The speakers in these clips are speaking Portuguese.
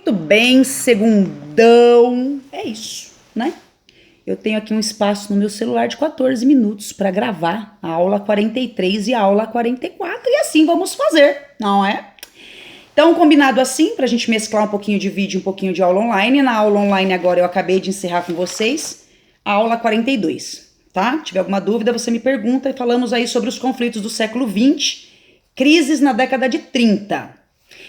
Muito bem, segundão. É isso, né? Eu tenho aqui um espaço no meu celular de 14 minutos para gravar a aula 43 e a aula 44 e assim vamos fazer, não é? Então, combinado assim, para a gente mesclar um pouquinho de vídeo e um pouquinho de aula online. Na aula online agora eu acabei de encerrar com vocês a aula 42, tá? Se tiver alguma dúvida, você me pergunta e falamos aí sobre os conflitos do século XX, crises na década de 30.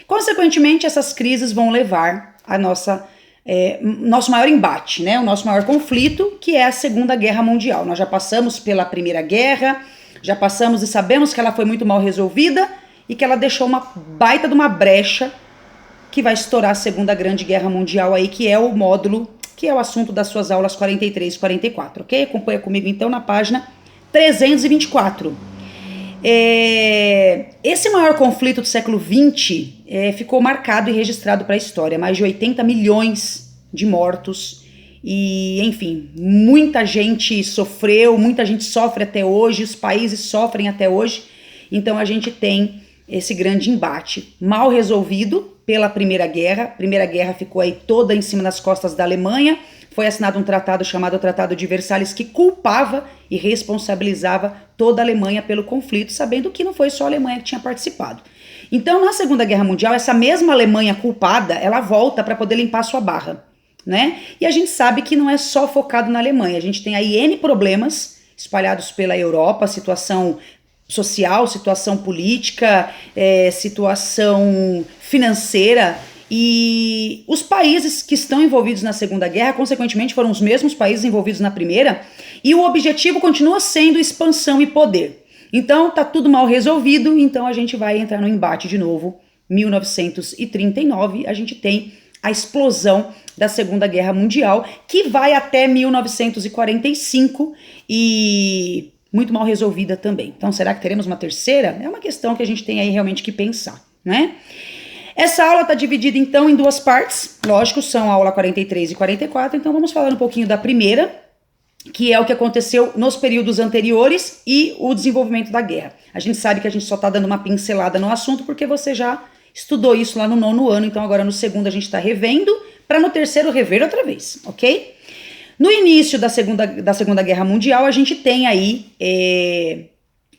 Consequentemente, essas crises vão levar a nosso maior embate, né? O nosso maior conflito, que é a Segunda Guerra Mundial. Nós já passamos pela Primeira Guerra, já passamos e sabemos que ela foi muito mal resolvida e que ela deixou uma baita de uma brecha que vai estourar a Segunda Grande Guerra Mundial aí, que é o módulo, que é o assunto das suas aulas 43 e 44, ok? Acompanha comigo então na página 324. Esse maior conflito do século XX ficou marcado e registrado para a história. Mais de 80 milhões de mortos e, enfim, muita gente sofreu, muita gente sofre até hoje, os países sofrem até hoje. Então a gente tem esse grande embate mal resolvido pela Primeira Guerra. A Primeira Guerra ficou aí toda em cima das costas da Alemanha. Foi assinado um tratado chamado Tratado de Versalhes que culpava e responsabilizava toda a Alemanha pelo conflito, sabendo que não foi só a Alemanha que tinha participado. Então, na Segunda Guerra Mundial, essa mesma Alemanha culpada, ela volta para poder limpar sua barra, né? E a gente sabe que não é só focado na Alemanha, a gente tem aí N problemas espalhados pela Europa, situação social, situação política, situação financeira. E os países que estão envolvidos na Segunda Guerra, consequentemente, foram os mesmos países envolvidos na Primeira, e o objetivo continua sendo expansão e poder. Então, tá tudo mal resolvido, então a gente vai entrar no embate de novo. 1939, a gente tem a explosão da Segunda Guerra Mundial, que vai até 1945 e muito mal resolvida também. Então, será que teremos uma terceira? É uma questão que a gente tem aí realmente que pensar, né? Essa aula está dividida, então, em duas partes. Lógico, são a aula 43 e 44, então vamos falar um pouquinho da primeira, que é o que aconteceu nos períodos anteriores e o desenvolvimento da guerra. A gente sabe que a gente só está dando uma pincelada no assunto porque você já estudou isso lá no 9º ano, então agora no segundo a gente está revendo, para no terceiro rever outra vez, ok? No início da Segunda Guerra Mundial, a gente tem aí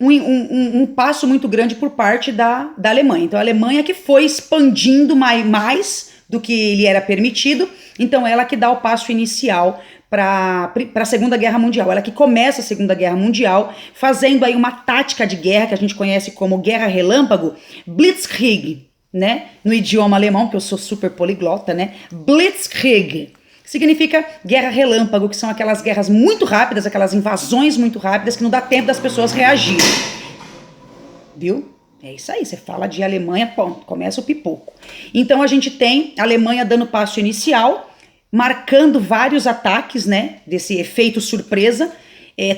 um passo muito grande por parte da Alemanha. Então a Alemanha que foi expandindo mais do que lhe era permitido, então ela que dá o passo inicial para a Segunda Guerra Mundial, ela que começa a Segunda Guerra Mundial fazendo aí uma tática de guerra que a gente conhece como Guerra Relâmpago, Blitzkrieg, né? No idioma alemão, que eu sou super poliglota, né? Blitzkrieg significa guerra relâmpago, que são aquelas guerras muito rápidas, aquelas invasões muito rápidas que não dá tempo das pessoas reagirem. Viu? É isso aí, você fala de Alemanha, ponto, começa o pipoco. Então a gente tem a Alemanha dando passo inicial, marcando vários ataques, né, desse efeito surpresa,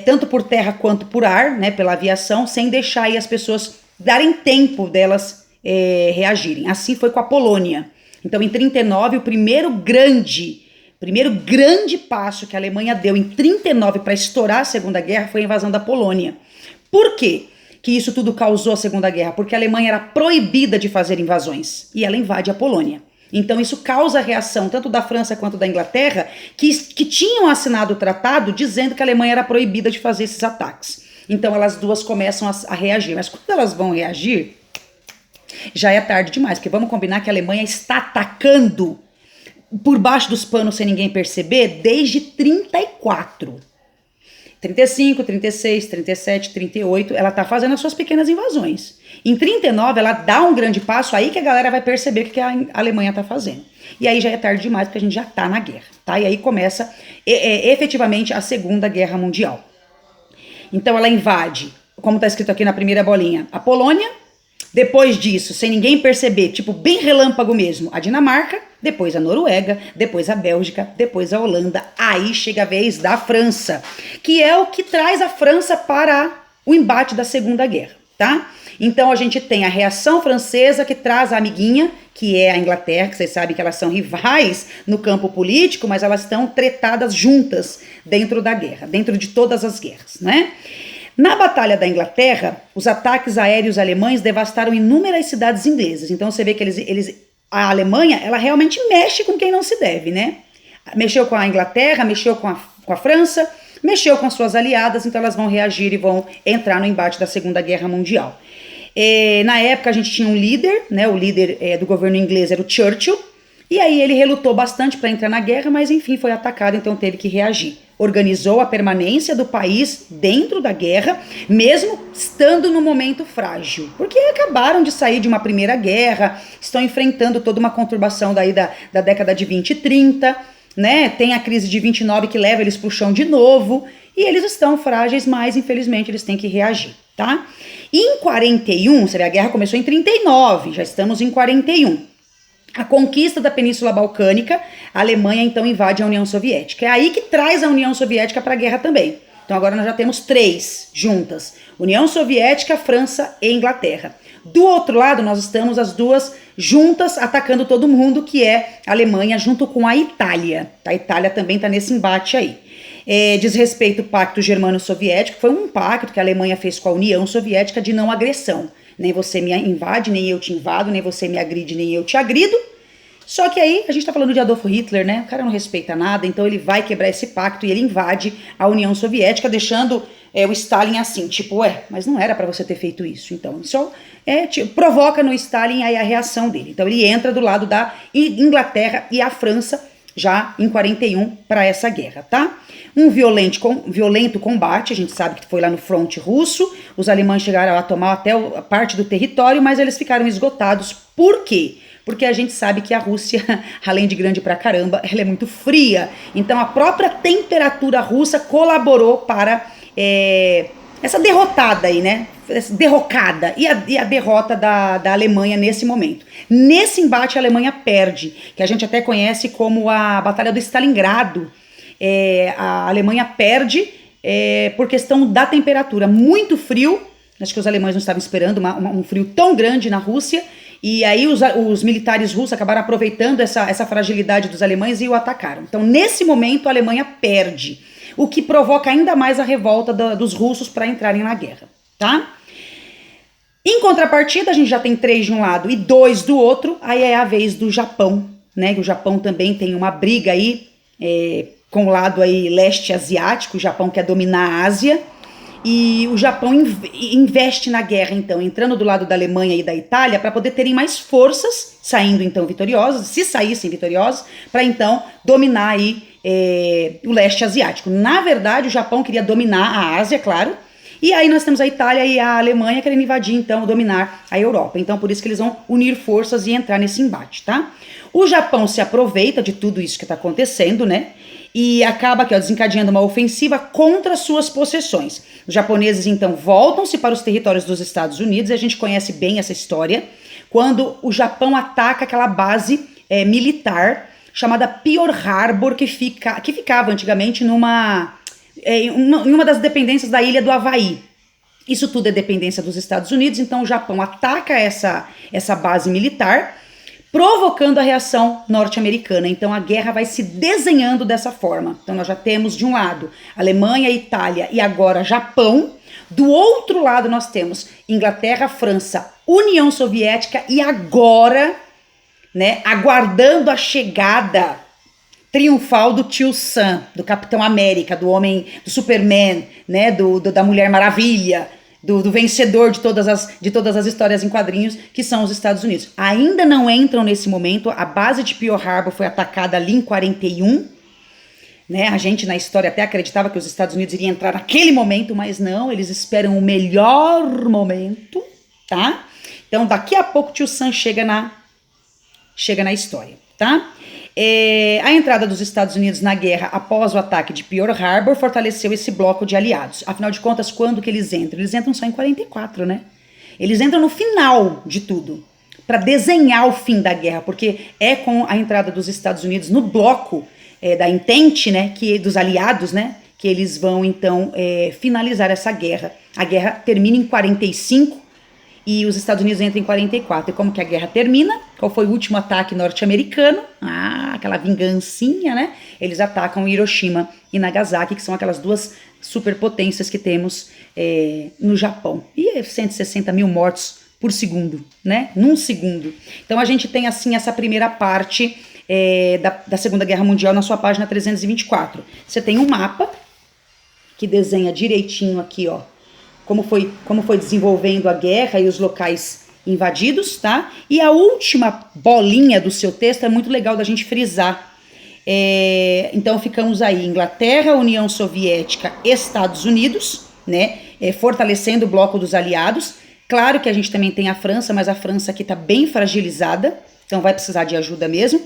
tanto por terra quanto por ar, né, pela aviação, sem deixar aí as pessoas darem tempo delas reagirem. Assim foi com a Polônia. Então em 39, o primeiro grande passo que a Alemanha deu em 39 para estourar a Segunda Guerra foi a invasão da Polônia. Por quê que isso tudo causou a Segunda Guerra? Porque a Alemanha era proibida de fazer invasões e ela invade a Polônia. Então isso causa a reação tanto da França quanto da Inglaterra, que tinham assinado o tratado dizendo que a Alemanha era proibida de fazer esses ataques. Então elas duas começam a reagir. Mas quando elas vão reagir, já é tarde demais, porque vamos combinar que a Alemanha está atacando por baixo dos panos sem ninguém perceber desde 34. 35, 36, 37, 38, ela tá fazendo as suas pequenas invasões. Em 39, ela dá um grande passo, aí que a galera vai perceber o que a Alemanha tá fazendo. E aí já é tarde demais, porque a gente já tá na guerra, tá? E aí começa efetivamente a Segunda Guerra Mundial. Então ela invade, como tá escrito aqui na primeira bolinha, a Polônia. Depois disso, sem ninguém perceber, tipo bem relâmpago mesmo, a Dinamarca, depois a Noruega, depois a Bélgica, depois a Holanda. Aí chega a vez da França, que é o que traz a França para o embate da Segunda Guerra, tá? Então a gente tem a reação francesa que traz a amiguinha, que é a Inglaterra, que vocês sabem que elas são rivais no campo político, mas elas estão tretadas juntas dentro da guerra, dentro de todas as guerras, né? Na Batalha da Inglaterra, os ataques aéreos alemães devastaram inúmeras cidades inglesas. Então você vê que eles a Alemanha, ela realmente mexe com quem não se deve, né? Mexeu com a Inglaterra, mexeu com a França, mexeu com as suas aliadas, então elas vão reagir e vão entrar no embate da Segunda Guerra Mundial. Na época a gente tinha um líder, né? O líder do governo inglês era o Churchill, e aí ele relutou bastante para entrar na guerra, mas enfim foi atacado, então teve que reagir. Organizou a permanência do país dentro da guerra, mesmo estando no momento frágil, porque acabaram de sair de uma primeira guerra, estão enfrentando toda uma conturbação daí da década de 20 e 30, né? Tem a crise de 29 que leva eles pro chão de novo, e eles estão frágeis, mas infelizmente eles têm que reagir, tá? E em 41, você vê, a guerra começou em 39, já estamos em 41. A conquista da Península Balcânica, a Alemanha então invade a União Soviética. É aí que traz a União Soviética para a guerra também. Então agora nós já temos 3 juntas: União Soviética, França e Inglaterra. Do outro lado nós estamos as 2 juntas atacando todo mundo, que é a Alemanha junto com a Itália. A Itália também está nesse embate aí. Diz respeito ao Pacto Germano-Soviético, foi um pacto que a Alemanha fez com a União Soviética de não agressão. Nem você me invade, nem eu te invado, nem você me agride, nem eu te agrido. Só que aí a gente tá falando de Adolf Hitler, né? O cara não respeita nada, então ele vai quebrar esse pacto e ele invade a União Soviética, deixando o Stalin assim, tipo, mas não era para você ter feito isso. Então, isso provoca no Stalin aí a reação dele. Então ele entra do lado da Inglaterra e a França já em 41 para essa guerra, tá? Um violento combate, a gente sabe que foi lá no fronte russo, os alemães chegaram a tomar até parte do território, mas eles ficaram esgotados. Por quê? Porque a gente sabe que a Rússia, além de grande pra caramba, ela é muito fria. Então a própria temperatura russa colaborou para essa derrotada aí, né? Essa derrocada e a derrota da Alemanha nesse momento. Nesse embate a Alemanha perde, que a gente até conhece como a Batalha do Stalingrado. A Alemanha perde por questão da temperatura. Muito frio, acho que os alemães não estavam esperando um frio tão grande na Rússia, e aí os militares russos acabaram aproveitando essa fragilidade dos alemães e o atacaram. Então, nesse momento, a Alemanha perde, o que provoca ainda mais a revolta dos russos para entrarem na guerra, tá? Em contrapartida, a gente já tem 3 de um lado e 2 do outro, aí é a vez do Japão, né? O Japão também tem uma briga aí com o lado aí leste asiático. O Japão quer dominar a Ásia, e o Japão investe na guerra, então, entrando do lado da Alemanha e da Itália para poder terem mais forças, saindo então vitoriosos, se saíssem vitoriosos, para então dominar aí o leste asiático. Na verdade, o Japão queria dominar a Ásia, claro, e aí nós temos a Itália e a Alemanha querendo invadir, então, dominar a Europa. Então, por isso que eles vão unir forças e entrar nesse embate, tá? O Japão se aproveita de tudo isso que está acontecendo, né? E acaba aqui, desencadeando uma ofensiva contra suas possessões. Os japoneses, então, voltam-se para os territórios dos Estados Unidos, e a gente conhece bem essa história, quando o Japão ataca aquela base militar chamada Pearl Harbor, que ficava antigamente em uma das dependências da ilha do Havaí. Isso tudo é dependência dos Estados Unidos, então o Japão ataca essa base militar, provocando a reação norte-americana. Então a guerra vai se desenhando dessa forma. Então nós já temos de um lado Alemanha, Itália e agora Japão. Do outro lado nós temos Inglaterra, França, União Soviética e agora, né, aguardando a chegada triunfal do Tio Sam, do Capitão América, do Homem, do Superman, né, da Mulher Maravilha, do vencedor de todas as histórias em quadrinhos, que são os Estados Unidos. Ainda não entram nesse momento, a base de Pearl Harbor foi atacada ali em 41, né? A gente na história até acreditava que os Estados Unidos iriam entrar naquele momento, mas não, eles esperam o melhor momento, tá? Então daqui a pouco o Tio Sam chega na história, tá? A entrada dos Estados Unidos na guerra após o ataque de Pearl Harbor fortaleceu esse bloco de aliados. Afinal de contas, quando que eles entram? Eles entram só em 44, né? Eles entram no final de tudo, para desenhar o fim da guerra, porque é com a entrada dos Estados Unidos no bloco da Entente, né, dos aliados, né, que eles vão então finalizar essa guerra. A guerra termina em 45 e os Estados Unidos entram em 44. E como que a guerra termina? Qual foi o último ataque norte-americano? Aquela vingancinha, né? Eles atacam Hiroshima e Nagasaki, que são aquelas 2 superpotências que temos no Japão. E 160 mil mortos por segundo, né? Num segundo. Então a gente tem assim essa primeira parte da Segunda Guerra Mundial na sua página 324. Você tem um mapa que desenha direitinho aqui, ó, como foi desenvolvendo a guerra e os locais invadidos, tá? E a última bolinha do seu texto é muito legal da gente frisar. Então ficamos aí, Inglaterra, União Soviética, Estados Unidos, né? Fortalecendo o bloco dos aliados. Claro que a gente também tem a França, mas a França aqui tá bem fragilizada, então vai precisar de ajuda mesmo.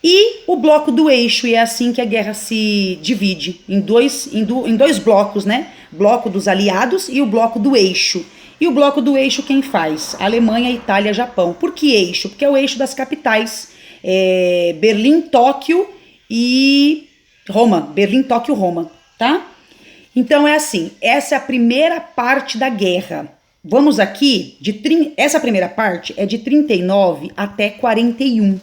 E o bloco do eixo, e é assim que a guerra se divide, em dois blocos, né? Bloco dos aliados e o bloco do eixo. E o bloco do eixo quem faz? Alemanha, Itália, Japão. Por que eixo? Porque é o eixo das capitais. Berlim, Tóquio e Roma. Berlim, Tóquio, Roma, tá? Então é assim, essa é a primeira parte da guerra. Vamos aqui, essa primeira parte é de 39 até 41,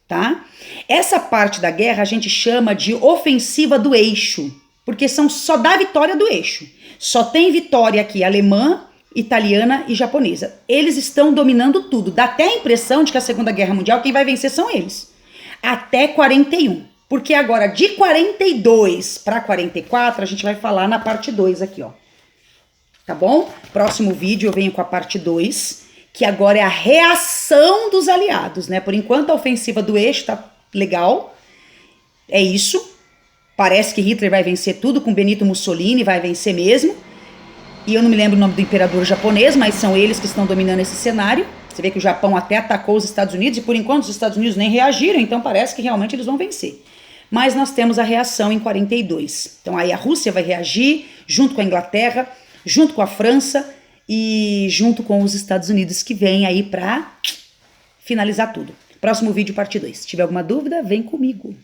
tá? Essa parte da guerra a gente chama de ofensiva do eixo, porque só dá vitória do eixo. Só tem vitória aqui alemã, italiana e japonesa. Eles estão dominando tudo. Dá até a impressão de que a Segunda Guerra Mundial quem vai vencer são eles. Até 41. Porque agora de 42 para 44 a gente vai falar na parte 2 aqui, ó. Tá bom? Próximo vídeo eu venho com a parte 2, que agora é a reação dos aliados, né? Por enquanto a ofensiva do eixo tá legal. É isso. Parece que Hitler vai vencer tudo, com Benito Mussolini vai vencer mesmo. E eu não me lembro o nome do imperador japonês, mas são eles que estão dominando esse cenário. Você vê que o Japão até atacou os Estados Unidos e por enquanto os Estados Unidos nem reagiram, então parece que realmente eles vão vencer. Mas nós temos a reação em 42. Então aí a Rússia vai reagir junto com a Inglaterra, junto com a França e junto com os Estados Unidos que vem aí para finalizar tudo. Próximo vídeo, parte 2. Se tiver alguma dúvida, vem comigo.